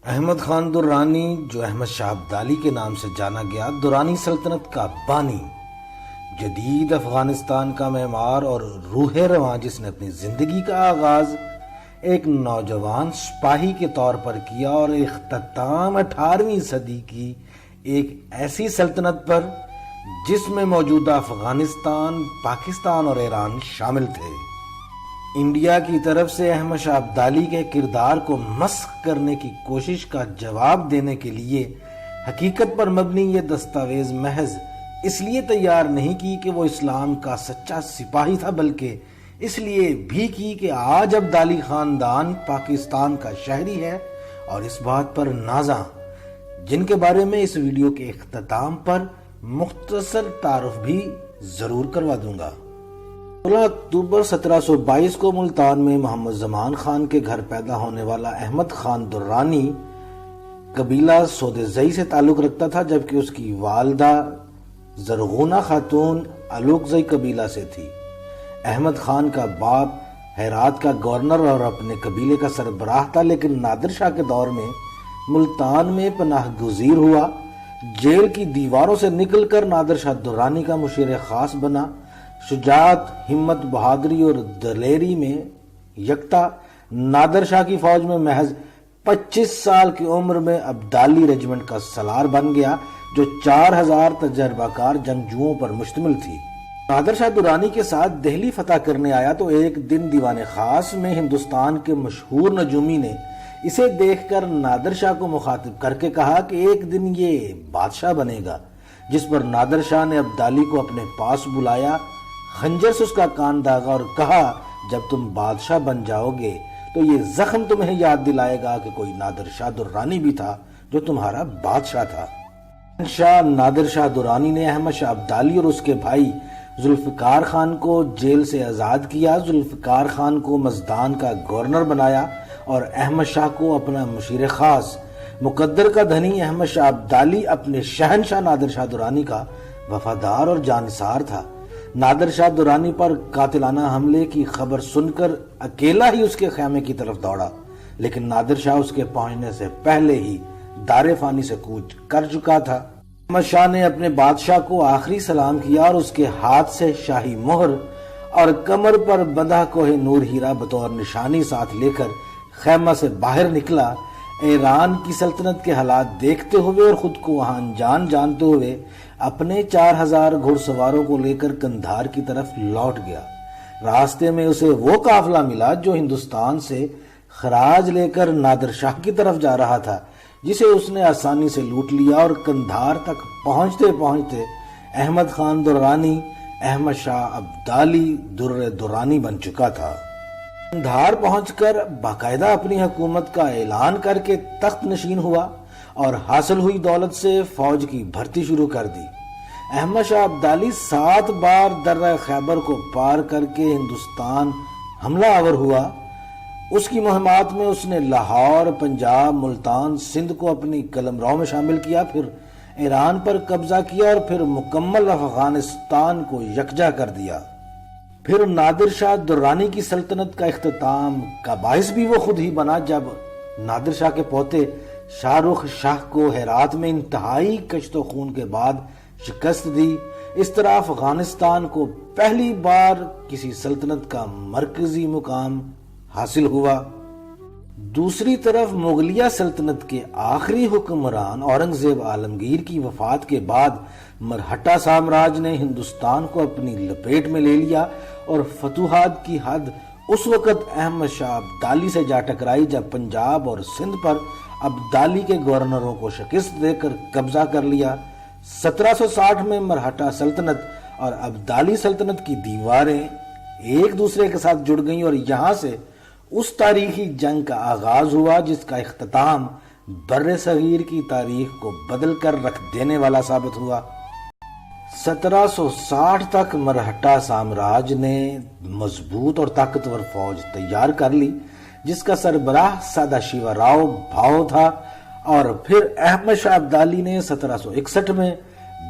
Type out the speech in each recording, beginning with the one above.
احمد خان درانی، جو احمد شاہ ابدالی کے نام سے جانا گیا، درانی سلطنت کا بانی، جدید افغانستان کا معمار اور روح رواں، جس نے اپنی زندگی کا آغاز ایک نوجوان سپاہی کے طور پر کیا اور اختتام 18ویں صدی کی ایک ایسی سلطنت پر جس میں موجودہ افغانستان، پاکستان اور ایران شامل تھے۔ انڈیا کی طرف سے احمد شاہ ابدالی کے کردار کو مسخ کرنے کی کوشش کا جواب دینے کے لیے حقیقت پر مبنی یہ دستاویز محض اس لیے تیار نہیں کی کہ وہ اسلام کا سچا سپاہی تھا، بلکہ اس لیے بھی کی کہ آج ابدالی خاندان پاکستان کا شہری ہے، اور اس بات پر نازاں، جن کے بارے میں اس ویڈیو کے اختتام پر مختصر تعارف بھی ضرور کروا دوں گا۔ 16 اکتوبر 1722 کو ملتان میں محمد زمان خان کے گھر پیدا ہونے والا احمد خان درانی قبیلہ سودے زئی سے تعلق رکھتا تھا، جبکہ اس کی والدہ زرغونہ خاتون علوق زئی قبیلہ سے تھی۔ احمد خان کا باپ ہرات کا گورنر اور اپنے قبیلے کا سربراہ تھا، لیکن نادر شاہ کے دور میں ملتان میں پناہ گزیر ہوا۔ جیل کی دیواروں سے نکل کر نادر شاہ درانی کا مشیر خاص بنا۔ شجاعت، ہمت، بہادری اور دلیری میں یکتا، نادر شاہ کی فوج میں محض 25 سال کی عمر میں ابدالی ریجمنٹ کا سالار بن گیا، جو 4000 تجربہ کار جنگجوؤں پر مشتمل تھی۔ نادر شاہ درانی کے ساتھ دہلی فتح کرنے آیا تو ایک دن دیوان خاص میں ہندوستان کے مشہور نجومی نے اسے دیکھ کر نادر شاہ کو مخاطب کر کے کہا کہ ایک دن یہ بادشاہ بنے گا، جس پر نادر شاہ نے ابدالی کو اپنے پاس بلایا، خنجر سے اس کا کان داغا اور کہا، جب تم بادشاہ بن جاؤ گے تو یہ زخم تمہیں یاد دلائے گا کہ کوئی نادر شاہ درانی بھی تھا جو تمہارا بادشاہ تھا۔ شاہ نادر شاہ درانی نے احمد شاہ ابدالی اور اس کے بھائی ذوالفقار خان کو جیل سے آزاد کیا، ذوالفقار خان کو مزدان کا گورنر بنایا اور احمد شاہ کو اپنا مشیر خاص۔ مقدر کا دھنی احمد شاہ ابدالی اپنے شہنشاہ نادر شاہ درانی کا وفادار اور جانثار تھا۔ نادر شاہ درانی پر قاتلانہ حملے کی خبر سن کر اکیلا ہی اس کے خیمے کی طرف دوڑا، لیکن نادر شاہ اس کے پہنچنے سے پہلے ہی دار فانی سے کوچ کر چکا تھا۔ احمد شاہ نے اپنے بادشاہ کو آخری سلام کیا اور اس کے ہاتھ سے شاہی مہر اور کمر پر بندھا کوہ نور ہیرا بطور نشانی ساتھ لے کر خیمہ سے باہر نکلا۔ ایران کی سلطنت کے حالات دیکھتے ہوئے اور خود کو وہاں انجان جانتے ہوئے اپنے 4000 گھڑ سواروں کو لے کر قندھار کی طرف لوٹ گیا۔ راستے میں اسے وہ قافلہ ملا جو ہندوستان سے خراج لے کر نادر شاہ کی طرف جا رہا تھا، جسے اس نے آسانی سے لوٹ لیا، اور قندھار تک پہنچتے پہنچتے احمد خان درانی احمد شاہ ابدالی در درانی بن چکا تھا۔ قندھار پہنچ کر باقاعدہ اپنی حکومت کا اعلان کر کے تخت نشین ہوا اور حاصل ہوئی دولت سے فوج کی بھرتی شروع کر دی۔ احمد شاہ ابدالی 7 بار درہ خیبر کو پار کر کے ہندوستان حملہ آور ہوا۔ اس کی مہمات میں اس نے لاہور، پنجاب، ملتان، سندھ کو اپنی قلمرو میں شامل کیا، پھر ایران پر قبضہ کیا اور پھر مکمل افغانستان کو یکجا کر دیا۔ پھر نادر شاہ درانی کی سلطنت کا اختتام کا باعث بھی وہ خود ہی بنا، جب نادر شاہ کے پوتے شاہ رخ شاہ کو ہرات میں انتہائی کشت و خون کے بعد شکست دی۔ اس طرح افغانستان کو پہلی بار کسی سلطنت کا مرکزی مقام حاصل ہوا۔ دوسری طرف مغلیہ سلطنت کے آخری حکمران اورنگزیب عالمگیر کی وفات کے بعد مرہٹہ سامراج نے ہندوستان کو اپنی لپیٹ میں لے لیا، اور فتوحات کی حد اس وقت احمد شاہ ابدالی سے جا ٹکرائی جب پنجاب اور سندھ پر ابدالی کے گورنروں کو شکست دے کر قبضہ کر لیا۔ 1760 میں مرہٹہ سلطنت اور ابدالی سلطنت کی دیواریں ایک دوسرے کے ساتھ جڑ گئیں، اور یہاں سے اس تاریخی جنگ کا آغاز ہوا جس کا اختتام بر صغیر کی تاریخ کو بدل کر رکھ دینے والا ثابت ہوا۔ 1760 تک مرہٹہ سامراج نے مضبوط اور طاقتور فوج تیار کر لی، جس کا سربراہ سادہ شیوا راؤ بھاؤ تھا، اور پھر احمد شاہ ابدالی نے 1761 میں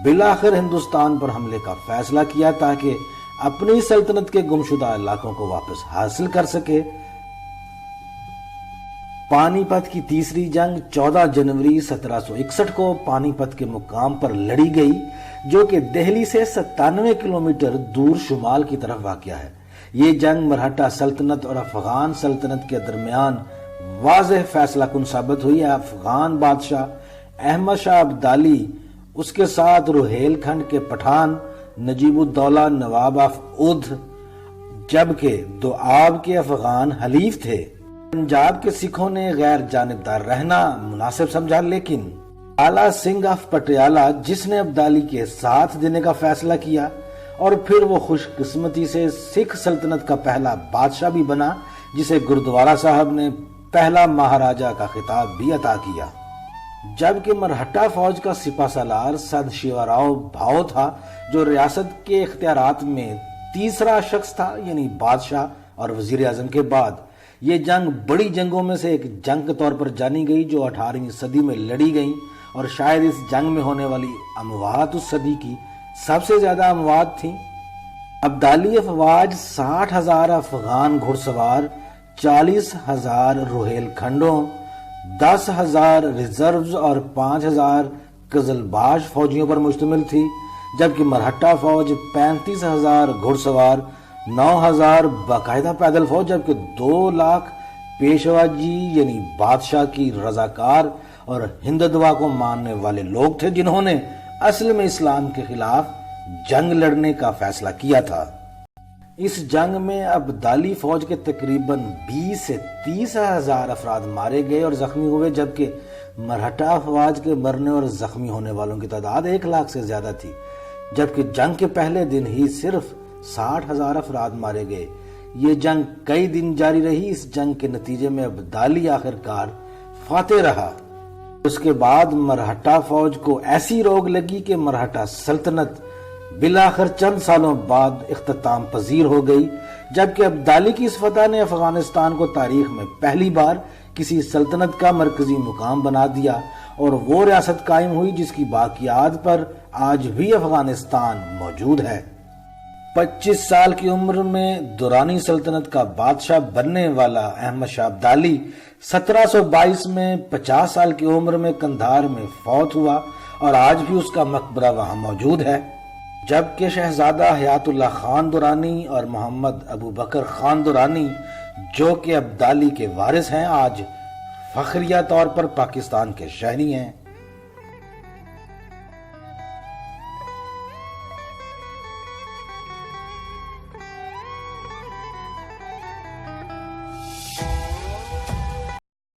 بالآخر ہندوستان پر حملے کا فیصلہ کیا تاکہ اپنی سلطنت کے گمشدہ علاقوں کو واپس حاصل کر سکے۔ پانی پت کی تیسری جنگ 14 جنوری 1761 کو پانی پت کے مقام پر لڑی گئی، جو کہ دہلی سے 97 کلومیٹر دور شمال کی طرف واقع ہے۔ یہ جنگ مرہٹہ سلطنت اور افغان سلطنت کے درمیان واضح فیصلہ کن ثابت ہوئی۔ افغان بادشاہ احمد شاہ ابدالی، اس کے ساتھ روہیل کھنڈ کے پٹھان نجیب الدولہ نواب آف اودھ، جبکہ دوآب کے افغان حلیف تھے۔ پنجاب کے سکھوں نے غیر جانبدار رہنا مناسب سمجھا، لیکن آلہ سنگھ آف پٹیالہ، جس نے ابدالی کے ساتھ دینے کا فیصلہ کیا، اور پھر وہ خوش قسمتی سے سکھ سلطنت کا پہلا بادشاہ بھی بنا، جسے گردوارہ صاحب نے پہلا مہاراجہ کا خطاب بھی عطا کیا۔ جبکہ مرہٹہ فوج کا سپہ سالار سد شیوا راؤ بھاؤ تھا، جو ریاست کے اختیارات میں تیسرا شخص تھا، یعنی بادشاہ اور وزیر اعظم کے بعد۔ یہ جنگ بڑی جنگوں میں سے ایک جنگ کے طور پر جانی گئی، جو 18ویں صدی میں لڑی گئی، اور شاید اس جنگ میں ہونے والی اموات اس صدی کی سب سے زیادہ اموات تھیں۔ ابدالی افواج 60,000 افغان گھڑ سوار، 40,000 روہیل کھنڈوں، 10,000 ریزروز اور 5,000 قزلباش فوجیوں پر مشتمل تھی، جبکہ مرہٹہ فوج 35,000 گھڑ سوار، 9,000 باقاعدہ پیدل فوج، جبکہ 2 لاکھ پیشوا جی یعنی بادشاہ کی رضاکار اور ہنددوا کو ماننے والے لوگ تھے، جنہوں نے اصل میں اسلام کے خلاف جنگ لڑنے کا فیصلہ کیا تھا۔ اس جنگ میں ابدالی فوج کے تقریباً 20 سے 30,000 افراد مارے گئے اور زخمی ہوئے، جبکہ مرہٹہ افواج کے مرنے اور زخمی ہونے والوں کی تعداد 1 لاکھ سے زیادہ تھی، جبکہ جنگ کے پہلے دن ہی صرف 60,000 افراد مارے گئے۔ یہ جنگ کئی دن جاری رہی۔ اس جنگ کے نتیجے میں ابدالی آخرکار فاتح رہا۔ اس کے بعد مرہٹہ فوج کو ایسی روگ لگی کہ مرہٹہ سلطنت بالآخر چند سالوں بعد اختتام پذیر ہو گئی، جبکہ ابدالی کی اس فتح نے افغانستان کو تاریخ میں پہلی بار کسی سلطنت کا مرکزی مقام بنا دیا، اور وہ ریاست قائم ہوئی جس کی باقیات پر آج بھی افغانستان موجود ہے۔ 25 سال کی عمر میں درانی سلطنت کا بادشاہ بننے والا احمد شاہ ابدالی 1722 میں 50 سال کی عمر میں قندھار میں فوت ہوا، اور آج بھی اس کا مقبرہ وہاں موجود ہے، جبکہ شہزادہ حیات اللہ خان درانی اور محمد ابو بکر خان درانی، جو کہ ابدالی کے وارث ہیں، آج فخریہ طور پر پاکستان کے شہری ہیں۔